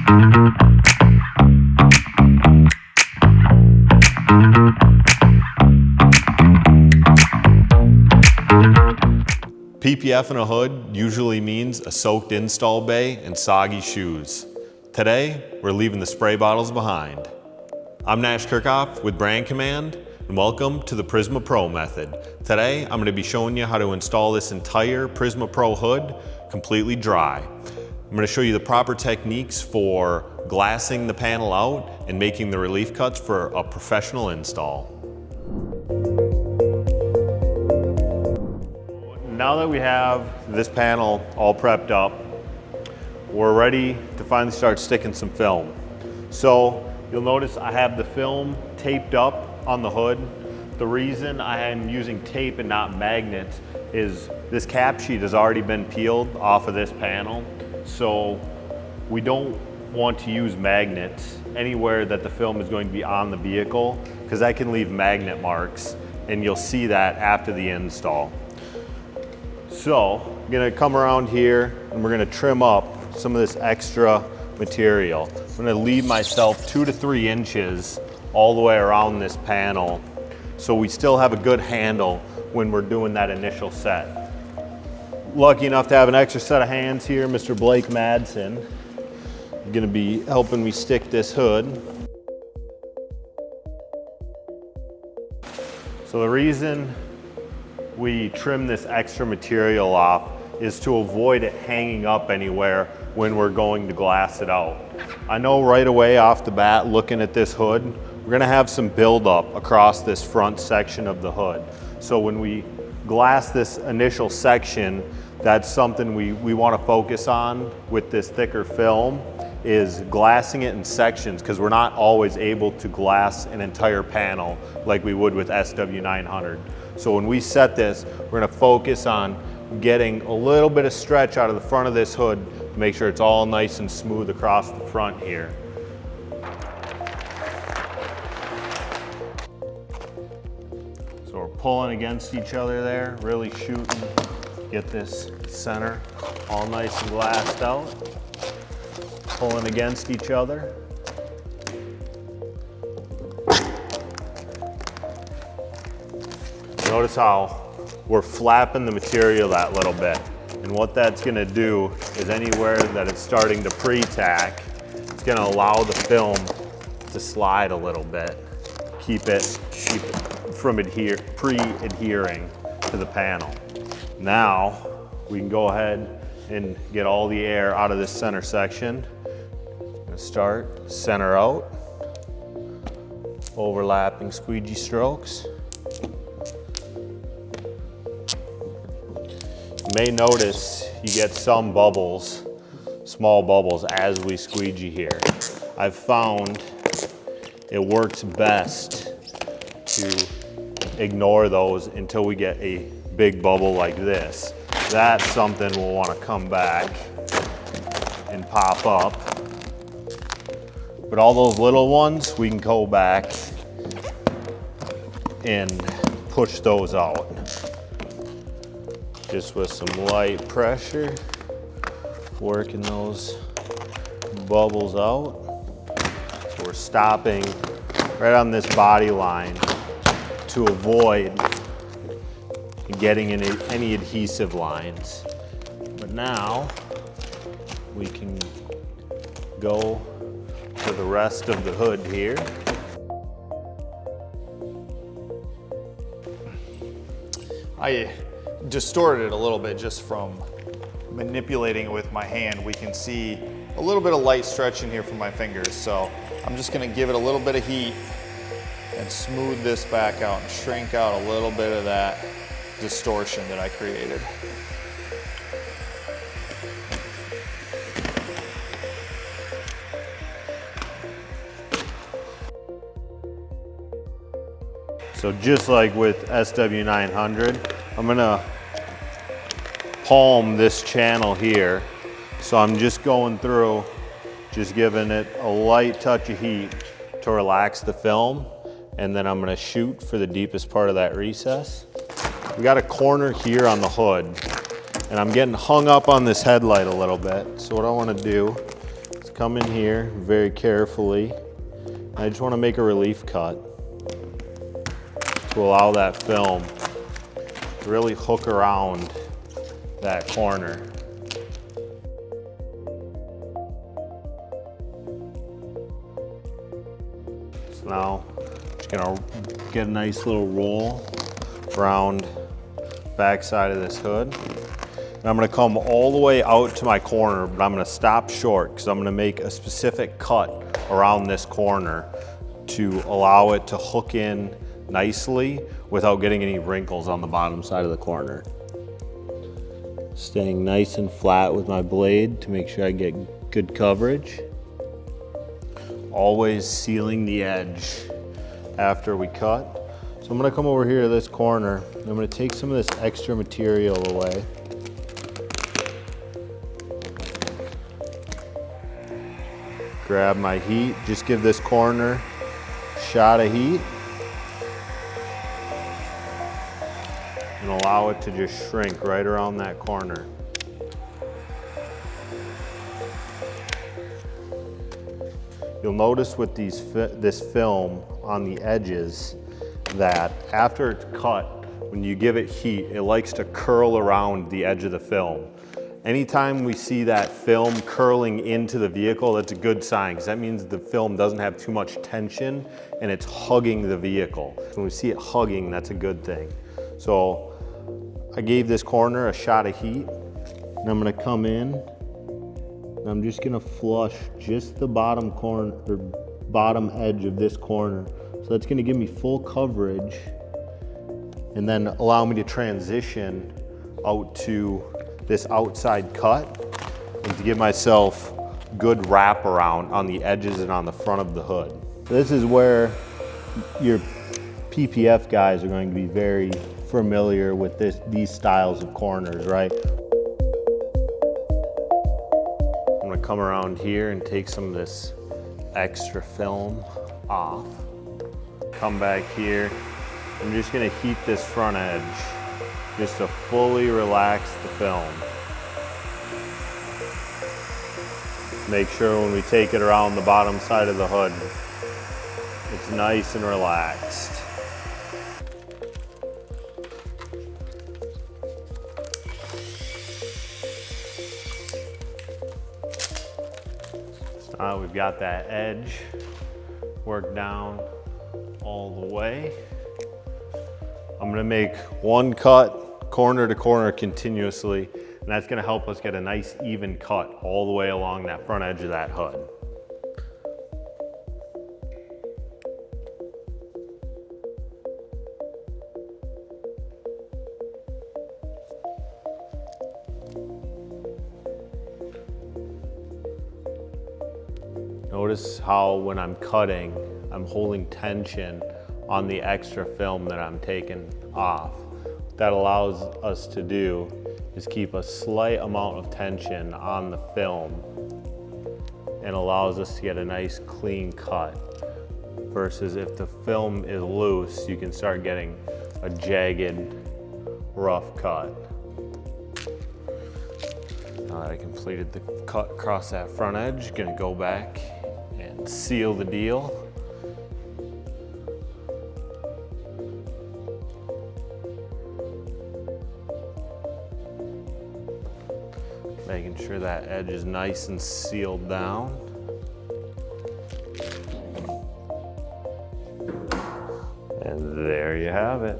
PPF in a hood usually means a soaked install bay and soggy shoes. Today, we're leaving the spray bottles behind. I'm Nash Kirchoff with Brand Command, and welcome to the PrismaPro Method. Today, I'm going to be showing you how to install this entire PrismaPro hood completely dry. I'm going to show you the proper techniques for glassing the panel out and making the relief cuts for a professional install. Now that we have this panel all prepped up, we're ready to finally start sticking some film. So you'll notice I have the film taped up on the hood. The reason I am using tape and not magnets is this cap sheet has already been peeled off of this panel. So we don't want to use magnets anywhere that the film is going to be on the vehicle, because that can leave magnet marks, and you'll see that after the install. So I'm gonna come around here and we're gonna trim up some of this extra material. I'm gonna leave myself 2 to 3 inches all the way around this panel, so we still have a good handle when we're doing that initial set. Lucky enough to have an extra set of hands here, Mr. Blake Madsen. He's gonna be helping me stick this hood. So the reason we trim this extra material off is to avoid it hanging up anywhere when we're going to glass it out. I know right away off the bat, looking at this hood, we're gonna have some buildup across this front section of the hood. So when we glass this initial section, that's something we wanna focus on with this thicker film, is glassing it in sections, because we're not always able to glass an entire panel like we would with SW900. So when we set this, we're gonna focus on getting a little bit of stretch out of the front of this hood to make sure it's all nice and smooth across the front here. So we're pulling against each other there, really shooting, get this center all nice and glassed out. Pulling against each other. Notice how we're flapping the material that little bit. And what that's gonna do is anywhere that it's starting to pre-tack, it's gonna allow the film to slide a little bit. Keep it from pre-adhering to the panel. Now, we can go ahead and get all the air out of this center section. Start center out, overlapping squeegee strokes. You may notice you get some bubbles, small bubbles, as we squeegee here. I've found it works best to ignore those until we get a big bubble like this. That's something we'll want to come back and pop up. But all those little ones, we can go back and push those out. Just with some light pressure, working those bubbles out. So we're stopping right on this body line to avoid getting any adhesive lines. But now we can go to the rest of the hood here. I distorted it a little bit just from manipulating it with my hand. We can see a little bit of light stretching here from my fingers. So I'm just gonna give it a little bit of heat and smooth this back out and shrink out a little bit of that distortion that I created. So just like with SW900, I'm gonna palm this channel here. So I'm just going through, just giving it a light touch of heat to relax the film, and then I'm gonna shoot for the deepest part of that recess. We got a corner here on the hood, and I'm getting hung up on this headlight a little bit. So what I wanna do is come in here very carefully. I just want to make a relief cut to allow that film to really hook around that corner. So now, just gonna get a nice little roll around back side of this hood. And I'm gonna come all the way out to my corner, but I'm gonna stop short because I'm gonna make a specific cut around this corner to allow it to hook in nicely without getting any wrinkles on the bottom side of the corner. Staying nice and flat with my blade to make sure I get good coverage. Always sealing the edge after we cut. So I'm gonna come over here to this corner and I'm gonna take some of this extra material away. Grab my heat, just give this corner a shot of heat and allow it to just shrink right around that corner. You'll notice with this film on the edges that after it's cut, when you give it heat, it likes to curl around the edge of the film. Anytime we see that film curling into the vehicle, that's a good sign, because that means the film doesn't have too much tension and it's hugging the vehicle. When we see it hugging, that's a good thing. So I gave this corner a shot of heat, and I'm gonna come in, and I'm just gonna flush just the bottom corner, or bottom edge of this corner. So that's gonna give me full coverage, and then allow me to transition out to this outside cut and to give myself good wraparound on the edges and on the front of the hood. This is where your PPF guys are going to be very familiar with these styles of corners, right? I'm gonna come around here and take some of this extra film off. Come back here. I'm just gonna heat this front edge just to fully relax the film. Make sure when we take it around the bottom side of the hood, it's nice and relaxed. So now we've got that edge worked down all the way. I'm gonna make one cut corner to corner continuously, and that's gonna help us get a nice even cut all the way along that front edge of that hood. Notice how when I'm cutting, I'm holding tension on the extra film that I'm taking off. What that allows us to do is keep a slight amount of tension on the film and allows us to get a nice clean cut. Versus if the film is loose, you can start getting a jagged, rough cut. Now that I completed the cut across that front edge, gonna go back and seal the deal. Making sure that edge is nice and sealed down. And there you have it.